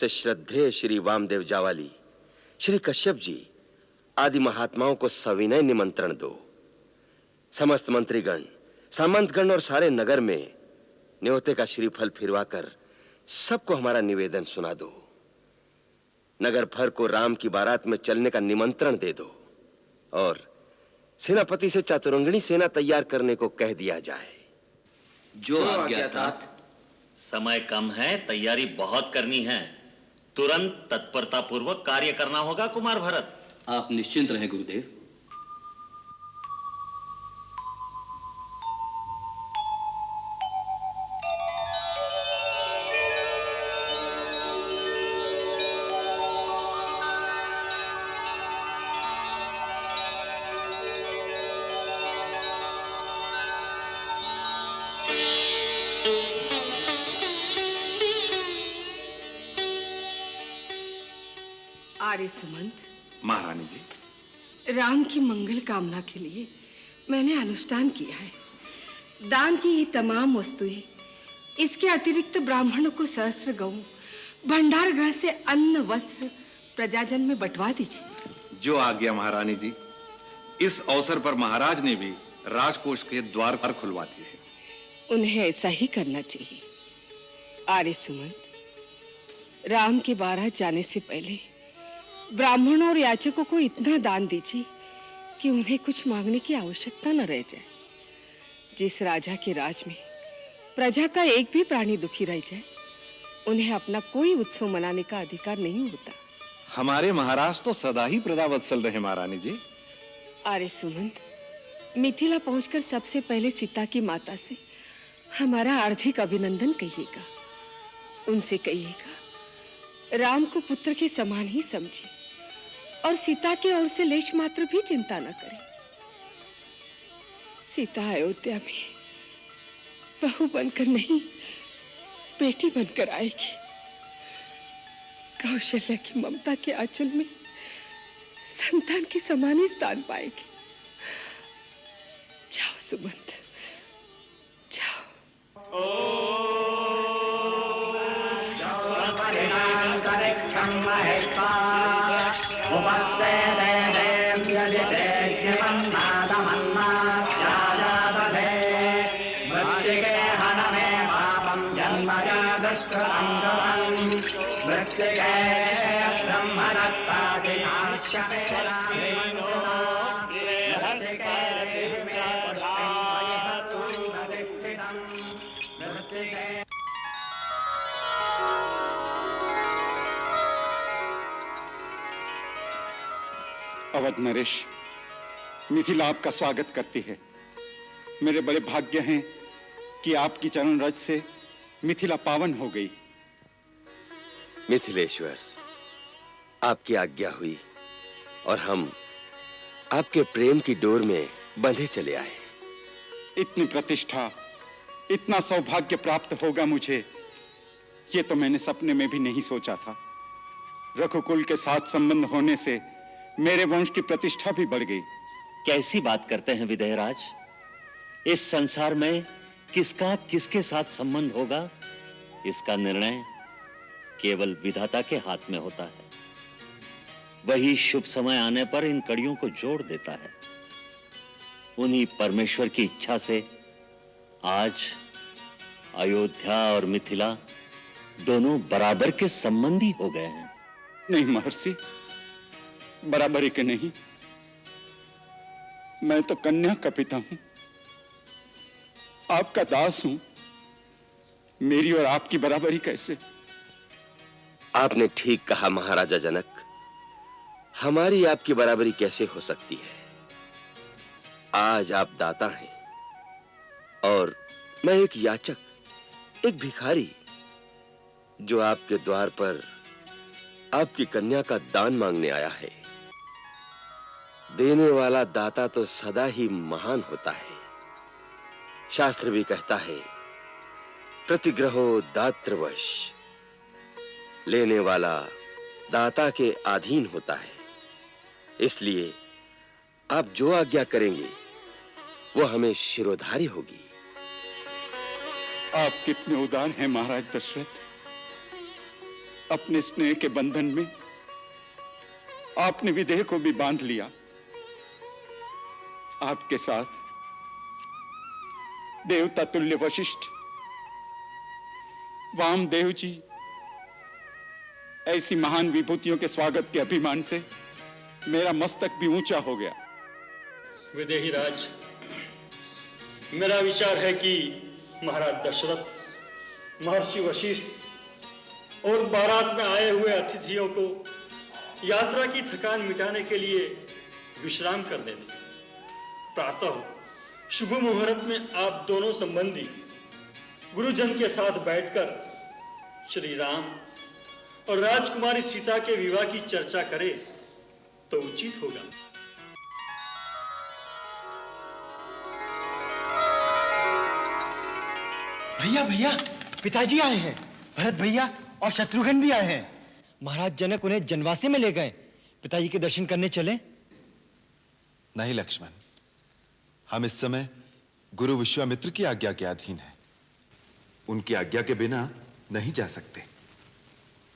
से श्रद्धेय श्री वामदेव जावाली, श्री कश्यप जी आदि महात्माओं को सविनय निमंत्रण दो। समस्त मंत्रीगण, सामंतगण और सारे नगर में न्योते का श्रीफल फिरवाकर सबको हमारा निवेदन सुना दो। नगर भर को राम की बारात में चलने का निमंत्रण दे दो और सेनापति से चातुरंगिणी सेना तैयार करने को कह दिया जाए। जो आज्ञा तात। समय कम है, तैयारी बहुत करनी है। तुरंत तत्परता पूर्वक कार्य करना होगा कुमार भरत। आप निश्चिंत रहें गुरुदेव। आर्य सुमंत, महारानी जी, राम की मंगल कामना के लिए मैंने अनुष्ठान किया है। दान की ये तमाम वस्तुएं, इसके अतिरिक्त ब्राह्मणों को सहस्त्र गौ, भंडार गृह से अन्न वस्त्र प्रजाजन में बंटवा दीजिए। जो आज्ञा महारानी जी। इस अवसर पर महाराज ने भी राजकोष के द्वार पर खुलवा दिए हैं। उन्हें ऐसा ही करना चाहिए। आर्य सुमंत, राम के बारात जाने से पहले ब्राह्मणों और याचकों को इतना दान दीजिए कि उन्हें कुछ मांगने की आवश्यकता न रह जाए। जिस राजा के राज में प्रजा का एक भी प्राणी दुखी रह जाए, उन्हें अपना कोई उत्सव मनाने का अधिकार नहीं होता। हमारे महाराज तो सदा ही प्रजावत्सल रहे महारानी जी। आर्य सुमंत, मिथिला पहुंचकर सबसे पहले सीता की माता से हमारा हार्दिक अभिनंदन कहिएगा। उनसे कहिएगा राम को पुत्र के समान ही समझे और सीता की ओर से लेश मात्र भी चिंता न करें। सीता अयोध्या में बहू बनकर नहीं, बेटी बनकर आएगी। कौशल्या की ममता के आंचल में संतान के समान ही स्थान पाएगी। जाओ सुमंत, जाओ। अवध नरेश, मिथिला आपका स्वागत करती है। मेरे बड़े भाग्य हैं कि आपकी चरण रज से मिथिला पावन हो गई। मिथिलेश्वर, आपकी आज्ञा हुई और हम आपके प्रेम की डोर में बंधे चले आए। इतनी प्रतिष्ठा, इतना सौभाग्य प्राप्त होगा मुझे, ये तो मैंने सपने में भी नहीं सोचा था। रघुकुल के साथ संबंध होने से मेरे वंश की प्रतिष्ठा भी बढ़ गई। कैसी बात करते हैं विदेहराज? इस संसार में किसका किसके साथ संबंध होगा, इसका निर्णय केवल विधाता के हाथ में होता है। वही शुभ समय आने पर इन कड़ियों को जोड़ देता है। उन्हीं परमेश्वर की इच्छा से आज अयोध्या और मिथिला दोनों बराबर के संबंधी हो गए हैं। नहीं महर्षि, बराबरी के नहीं। मैं तो कन्या का पिता हूं, आपका दास हूं। मेरी और आपकी बराबरी कैसे? आपने ठीक कहा महाराजा जनक। हमारी आपकी बराबरी कैसे हो सकती है? आज आप दाता हैं और मैं एक याचक, एक भिखारी, जो आपके द्वार पर आपकी कन्या का दान मांगने आया है। देने वाला दाता तो सदा ही महान होता है। शास्त्र भी कहता है, प्रतिग्रहो दातृवश। लेने वाला दाता के अधीन होता है। इसलिए आप जो आज्ञा करेंगे वो हमें शिरोधार्य होगी। आप कितने उदार हैं महाराज दशरथ। अपने स्नेह के बंधन में आपने विदेह को भी बांध लिया। आपके साथ देवता तुल्य वशिष्ठ, वामदेव जी ऐसी महान विभूतियों के स्वागत के अभिमान से मेरा मस्तक भी ऊंचा हो गया। विदेही राज, मेरा विचार है कि महाराज दशरथ, महर्षि वशिष्ठ और बारात में आए हुए अतिथियों को यात्रा की थकान मिटाने के लिए विश्राम करने दें। प्रातः शुभ मुहूर्त में आप दोनों संबंधी गुरुजन के साथ बैठकर श्री राम और राजकुमारी सीता के विवाह की चर्चा करें तो उचित होगा। भैया भैया, पिताजी आए हैं। भरत भैया और शत्रुघ्न भी आए हैं। महाराज जनक उन्हें जनवासे में ले गए। पिताजी के दर्शन करने चले? नहीं लक्ष्मण, हम इस समय गुरु विश्वामित्र की आज्ञा के अधीन हैं। उनकी आज्ञा के बिना नहीं जा सकते।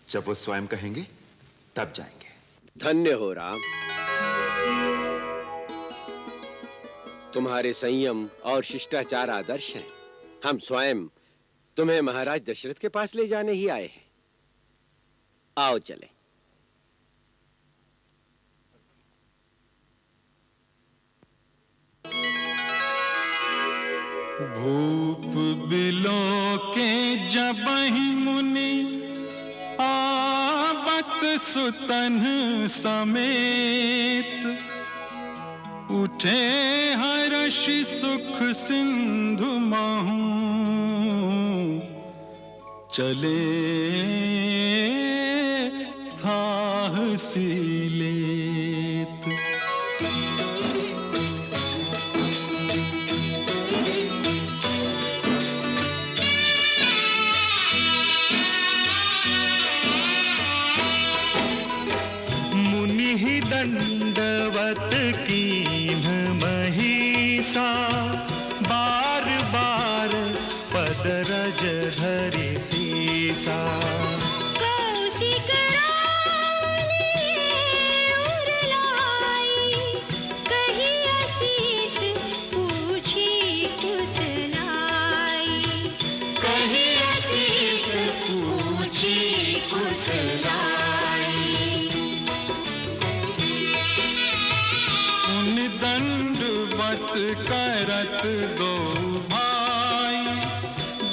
जब वो स्वयं कहेंगे तब जाएंगे। धन्य हो राम, तुम्हारे संयम और शिष्टाचार आदर्श हैं। हम स्वयं तुम्हें महाराज दशरथ के पास ले जाने ही आए हैं। आओ चले। भूप बिलो के जबहि मुनि आवत सुतन समेत, उठे हर्षि सुख सिंधु महु, चले थाह सीलेत। मुनि दंडवत कीन्ह महिषा, बार बार पद रज धरि सीसा। कौशिक रानी उर लाई, कही आशीष पूछी कुशलाई। कही आशीष पूछी कुशलाई। दंडवत करत गो भाई,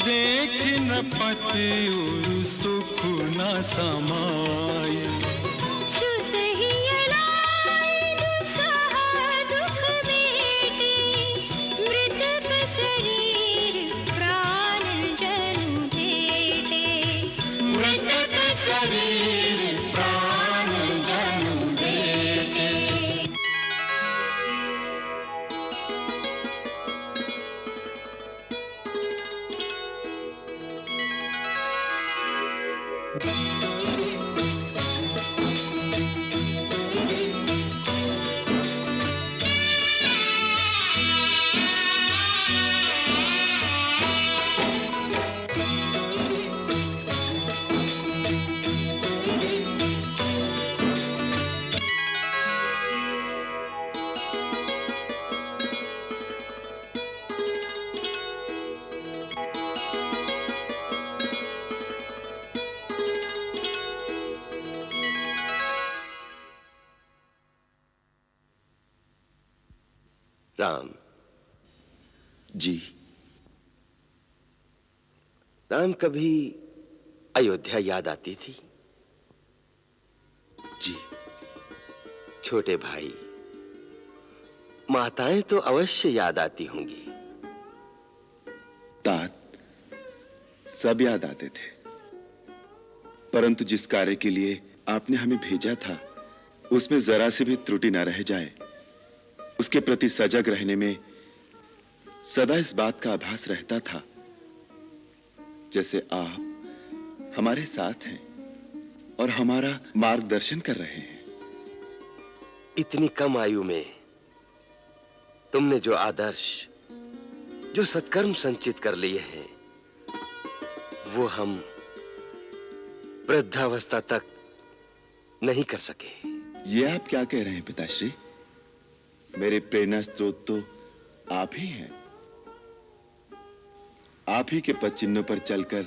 देख नृपति उर सुख न समाई। सुत ही अलाई दुसहा दुख बेटे, मृतक शरीर प्राण जनु भेटे। मृतक शरीर प्राण जनु भेटे। राम जी। राम, कभी अयोध्या याद आती थी? जी। छोटे भाई, माताएं तो अवश्य याद आती होंगी। तात सब याद आते थे, परंतु जिस कार्य के लिए आपने हमें भेजा था उसमें जरा से भी त्रुटि न रह जाए, उसके प्रति सजग रहने में सदा इस बात का आभास रहता था जैसे आप हमारे साथ हैं और हमारा मार्गदर्शन कर रहे हैं। इतनी कम आयु में तुमने जो आदर्श, जो सत्कर्म संचित कर लिए हैं, वो हम वृद्धावस्था तक नहीं कर सके। ये आप क्या कह रहे हैं पिताश्री? मेरे प्रेरणा स्रोत तो आप ही हैं। आप ही के पद चिन्हों पर चलकर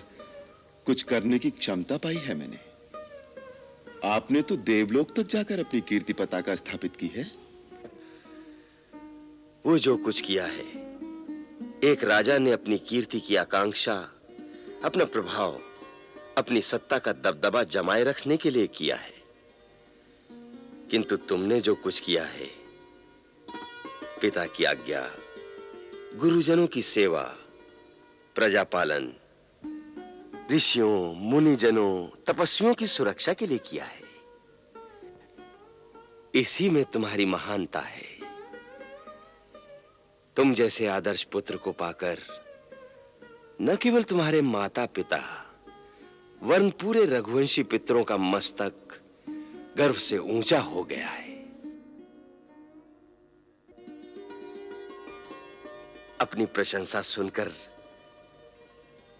कुछ करने की क्षमता पाई है मैंने। आपने तो देवलोक तक जाकर अपनी कीर्ति पताका स्थापित की है। वो जो कुछ किया है, एक राजा ने अपनी कीर्ति की आकांक्षा, अपना प्रभाव, अपनी सत्ता का दबदबा जमाए रखने के लिए किया है। किंतु तुमने जो कुछ किया है, पिता की आज्ञा, गुरुजनों की सेवा, प्रजापालन, ऋषियों, मुनिजनों, तपस्वियों की सुरक्षा के लिए किया है। इसी में तुम्हारी महानता है। तुम जैसे आदर्श पुत्र को पाकर न केवल तुम्हारे माता पिता वरन पूरे रघुवंशी पितरों का मस्तक गर्व से ऊंचा हो गया है। अपनी प्रशंसा सुनकर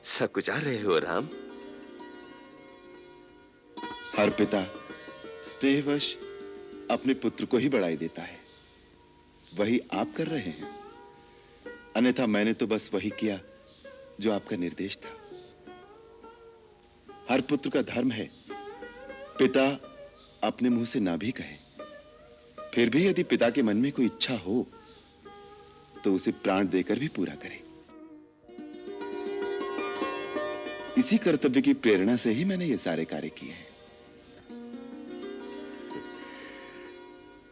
सकुचा रहे हो राम? हर पिता स्नेहवश अपने पुत्र को ही बढ़ाई देता है, वही आप कर रहे हैं। अन्यथा मैंने तो बस वही किया जो आपका निर्देश था। हर पुत्र का धर्म है पिता अपने मुंह से ना भी कहे, फिर भी यदि पिता के मन में कोई इच्छा हो तो उसे प्राण देकर भी पूरा करे। इसी कर्तव्य की प्रेरणा से ही मैंने ये सारे कार्य किए हैं।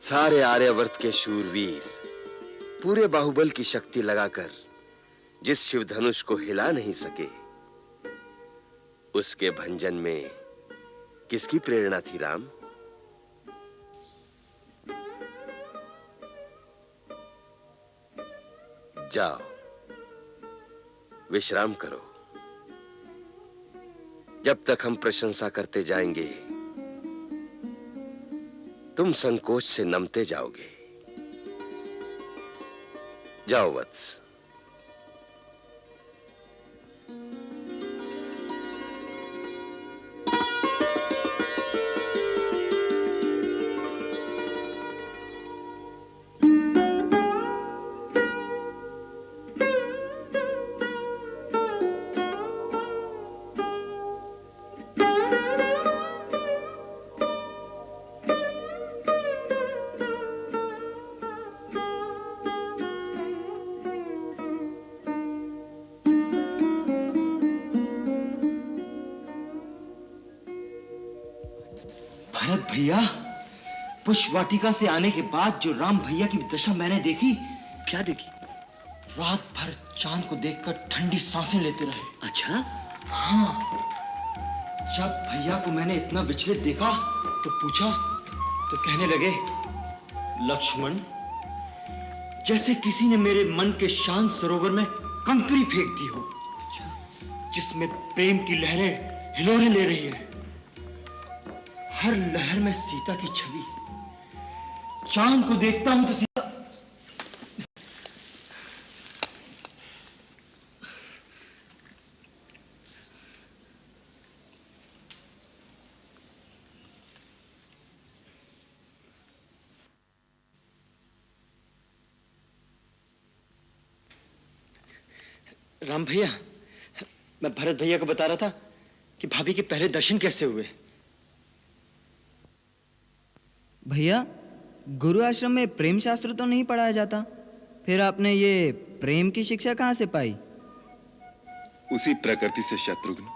सारे आर्यावर्त के शूरवीर पूरे बाहुबल की शक्ति लगाकर जिस शिव धनुष को हिला नहीं सके, उसके भंजन में किसकी प्रेरणा थी राम? जाओ विश्राम करो। जब तक हम प्रशंसा करते जाएंगे, तुम संकोच से नमते जाओगे। जाओ वत्स। भरत भैया, पुष्प वाटिका से आने के बाद जो राम भैया की दशा मैंने देखी। क्या देखी? रात भर चांद को देखकर ठंडी सांसें लेते रहे। अच्छा? हाँ। जब भैया को मैंने इतना विचलित देखा तो पूछा तो कहने लगे, लक्ष्मण, जैसे किसी ने मेरे मन के शांत सरोवर में कंकरी फेंक दी हो, जिसमें प्रेम की लहरें हिलोरे ले रही है। हर लहर में सीता की छवि। चांद को देखता हूं तो सीता। राम भैया, मैं भरत भैया को बता रहा था कि भाभी के पहले दर्शन कैसे हुए। भैया, गुरु आश्रम में प्रेम शास्त्र तो नहीं पढ़ाया जाता, फिर आपने ये प्रेम की शिक्षा कहां से पाई? उसी प्रकृति से शत्रुघ्न,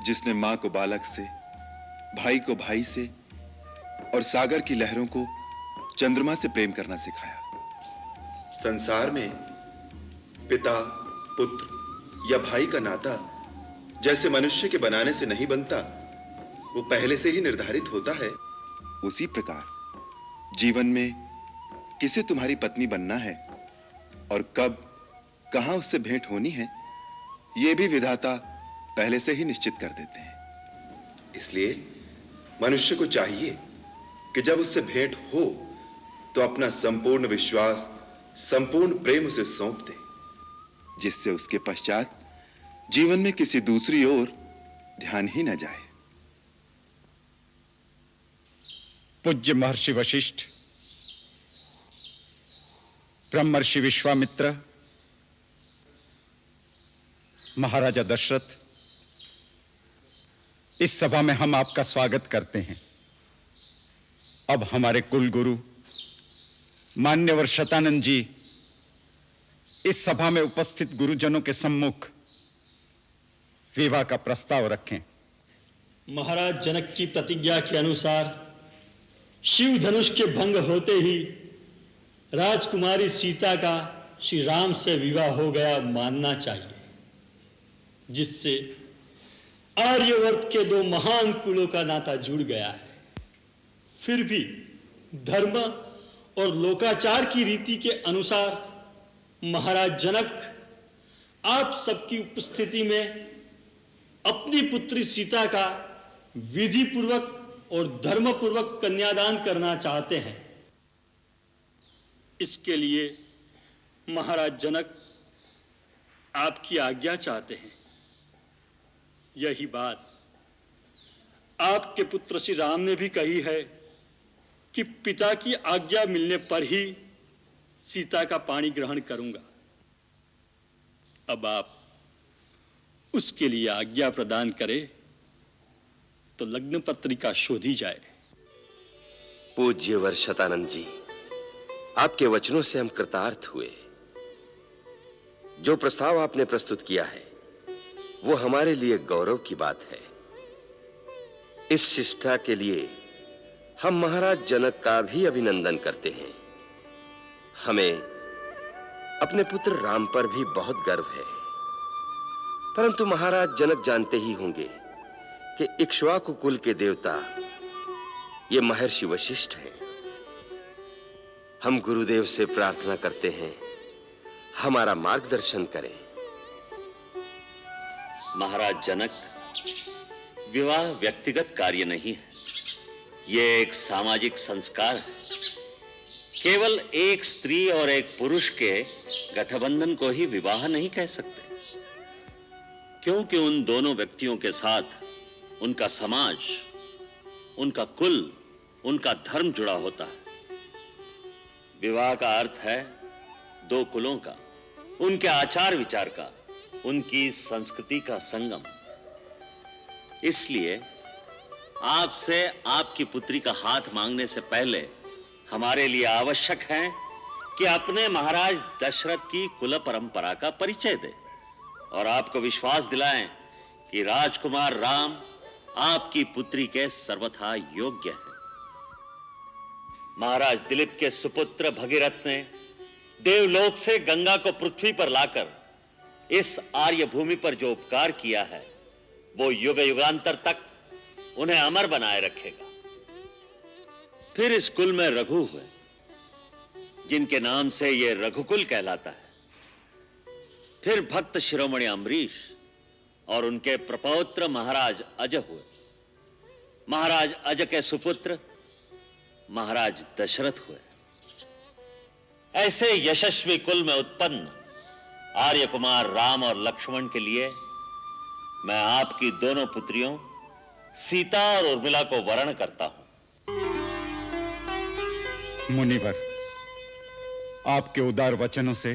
जिसने मां को बालक से, भाई को भाई से और सागर की लहरों को चंद्रमा से प्रेम करना सिखाया। संसार में पिता, पुत्र या भाई का नाता जैसे मनुष्य के बनाने से नहीं बनता, वो पहले से ही निर्धारित होता है। उसी प्रकार जीवन में किसे तुम्हारी पत्नी बनना है और कब कहां उससे भेंट होनी है, यह भी विधाता पहले से ही निश्चित कर देते हैं। इसलिए मनुष्य को चाहिए कि जब उससे भेंट हो तो अपना संपूर्ण विश्वास, संपूर्ण प्रेम उसे सौंप दे, जिससे उसके पश्चात जीवन में किसी दूसरी ओर ध्यान ही न जाए। पूज्य महर्षि वशिष्ठ, ब्रह्मर्षि विश्वामित्र, महाराजा दशरथ, इस सभा में हम आपका स्वागत करते हैं। अब हमारे कुल गुरु मान्यवर शतानंद जी इस सभा में उपस्थित गुरुजनों के सम्मुख विवाह का प्रस्ताव रखें। महाराज जनक की प्रतिज्ञा के अनुसार शिव धनुष के भंग होते ही राजकुमारी सीता का श्री राम से विवाह हो गया मानना चाहिए, जिससे आर्यवर्त के दो महान कुलों का नाता जुड़ गया है। फिर भी धर्म और लोकाचार की रीति के अनुसार महाराज जनक आप सबकी उपस्थिति में अपनी पुत्री सीता का विधि पूर्वक और धर्म पूर्वक कन्यादान करना चाहते हैं। इसके लिए महाराज जनक आपकी आज्ञा चाहते हैं। यही बात आपके पुत्र श्री राम ने भी कही है कि पिता की आज्ञा मिलने पर ही सीता का पाणी ग्रहण करूंगा। अब आप उसके लिए आज्ञा प्रदान करें तो लग्न पत्रिका शोधी जाए। पूज्यवर शतानंद जी, आपके वचनों से हम कृतार्थ हुए। जो प्रस्ताव आपने प्रस्तुत किया है वो हमारे लिए गौरव की बात है। इस शिष्टा के लिए हम महाराज जनक का भी अभिनंदन करते हैं। हमें अपने पुत्र राम पर भी बहुत गर्व है, परंतु महाराज जनक जानते ही होंगे कि इक्ष्वाकु कुल के देवता ये महर्षि वशिष्ठ हैं। हम गुरुदेव से प्रार्थना करते हैं हमारा मार्गदर्शन करें। महाराज जनक, विवाह व्यक्तिगत कार्य नहीं है, यह एक सामाजिक संस्कार है। केवल एक स्त्री और एक पुरुष के गठबंधन को ही विवाह नहीं कह सकते, क्योंकि उन दोनों व्यक्तियों के साथ उनका समाज, उनका कुल, उनका धर्म जुड़ा होता है। विवाह का अर्थ है दो कुलों का, उनके आचार विचार का, उनकी संस्कृति का संगम। इसलिए आपसे आपकी पुत्री का हाथ मांगने से पहले हमारे लिए आवश्यक है कि अपने महाराज दशरथ की कुल परंपरा का परिचय दें और आपको विश्वास दिलाएं कि राजकुमार राम आपकी पुत्री के सर्वथा योग्य है। महाराज दिलीप के सुपुत्र भगीरथ ने देवलोक से गंगा को पृथ्वी पर लाकर इस आर्य भूमि पर जो उपकार किया है वो युग युगांतर तक उन्हें अमर बनाए रखेगा। फिर इस कुल में रघु हुए, जिनके नाम से यह रघुकुल कहलाता है। फिर भक्त शिरोमणि अम्बरीश और उनके प्रपौत्र महाराज अज हुए। महाराज अज के सुपुत्र महाराज दशरथ हुए। ऐसे यशस्वी कुल में उत्पन्न आर्य कुमार राम और लक्ष्मण के लिए मैं आपकी दोनों पुत्रियों सीता और उर्मिला को वरण करता हूं। मुनिवर, आपके उदार वचनों से